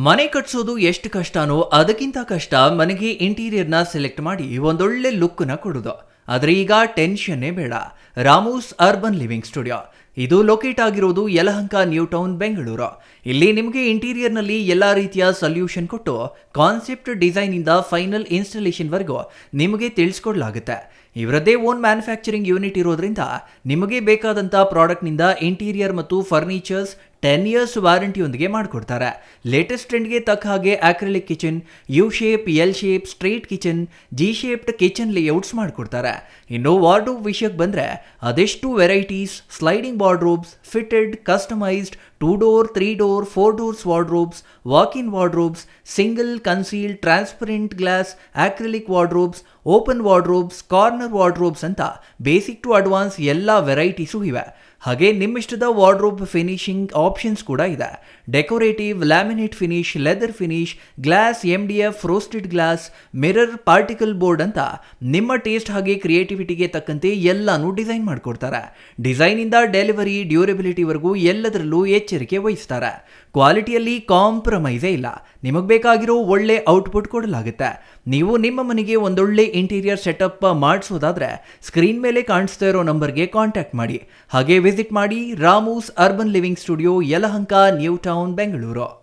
ಮನೆ ಕಟ್ಸೋದು ಎಷ್ಟು ಕಷ್ಟನೋ ಅದಕ್ಕಿಂತ ಕಷ್ಟ ಮನೆಗೆ ಇಂಟೀರಿಯರ್ನ ಸೆಲೆಕ್ಟ್ ಮಾಡಿ ಒಂದೊಳ್ಳೆ ಲುಕ್ನ ಕೊಡೋದು. ಆದರೆ ಈಗ ಟೆನ್ಷನ್ನೇ ಬೇಡ. ರಾಮೂಸ್ ಅರ್ಬನ್ ಲಿವಿಂಗ್ ಸ್ಟುಡಿಯೋ ಇದು ಲೊಕೇಟ್ ಆಗಿರೋದು ಯಲಹಂಕ ನ್ಯೂ ಟೌನ್ ಬೆಂಗಳೂರು. ಇಲ್ಲಿ ನಿಮಗೆ ಇಂಟೀರಿಯರ್ನಲ್ಲಿ ಎಲ್ಲ ರೀತಿಯ ಸೊಲ್ಯೂಷನ್ ಕೊಟ್ಟು ಕಾನ್ಸೆಪ್ಟ್ ಡಿಸೈನ್ ಇಂದ ಫೈನಲ್ ಇನ್ಸ್ಟಾಲೇಷನ್ ವರೆಗೂ ನಿಮಗೆ ತಿಳಿಸ್ಕೊಡ್ಲಾಗುತ್ತೆ. ಇವರದ್ದೇ ಓನ್ ಮ್ಯಾನುಫ್ಯಾಕ್ಚರಿಂಗ್ ಯೂನಿಟ್ ಇರೋದ್ರಿಂದ ನಿಮಗೆ ಬೇಕಾದಂಥ ಪ್ರಾಡಕ್ಟ್ನಿಂದ ಇಂಟೀರಿಯರ್ ಮತ್ತು ಫರ್ನಿಚರ್ಸ್ 10 years ವಾರಂಟಿಯೊಂದಿಗೆ ಮಾಡಿಕೊಡ್ತಾರೆ. ಲೇಟೆಸ್ಟ್ ಟ್ರೆಂಡ್ಗೆ ತಕ್ಕ ಹಾಗೆ acrylic kitchen, U shape, L shape, straight kitchen, G shaped kitchen layouts ಮಾಡಿಕೊಡ್ತಾರೆ. ಇನ್ನು ವಾರ್ಡ್ರೋಬ್ ವಿಷಯಕ್ಕೆ ಬಂದರೆ ಅದೆಷ್ಟು varieties, sliding wardrobes, fitted, customised, 2 door, 3 door, 4 doors wardrobes, walk-in wardrobes, single, concealed, transparent glass, acrylic wardrobes, open wardrobes, corner wardrobes ಅಂತ basic to advance ಎಲ್ಲ varieties ಇವೆ. ಹಾಗೆ ನಿಮ್ಮಿಷ್ಟದ wardrobe finishing options ಕೂಡ ಇದೆ. Decorative, laminate finish, leather finish, glass, MDF, roasted glass, mirror, particle board ಅಂತ ನಿಮ್ಮ taste ಹಾಗೆ ಕ್ರಿಯೇಟಿವಿಟಿಗೆ ತಕ್ಕಂತೆ ಎಲ್ಲಾನು ಡಿಸೈನ್ ಮಾಡಿಕೊಡ್ತಾರೆ. ಡಿಸೈನಿಂದ ಡೆಲಿವರಿ, ಡ್ಯೂರಬಿಲಿಟಿವರೆಗೂ ಎಲ್ಲದರಲ್ಲೂ ಎಚ್ಚರಿಕೆ ವಹಿಸ್ತಾರೆ. ಕ್ವಾಲಿಟಿಯಲ್ಲಿ ಕಾಂಪ್ರಮೈಸೇ ಇಲ್ಲ. ನಿಮಗೆ ಬೇಕಾಗಿರೋ ಒಳ್ಳೆ ಔಟ್ಪುಟ್ ಕೊಡಲಾಗುತ್ತೆ. ನೀವು ನಿಮ್ಮ ಮನೆಗೆ ಒಂದೊಳ್ಳೆ ಇಂಟೀರಿಯರ್ ಸೆಟಪ್ ಮಾಡಿಸೋದಾದ್ರೆ ಸ್ಕ್ರೀನ್ ಮೇಲೆ ಕಾಣಿಸ್ತಾ ಇರೋ ನಂಬರ್ಗೆ ಕಾಂಟ್ಯಾಕ್ಟ್ ಮಾಡಿ. ಹಾಗೆ ವಿಸಿಟ್ ಮಾಡಿ Ramu's urban living studio, Yelahanka, new town, Bengaluru.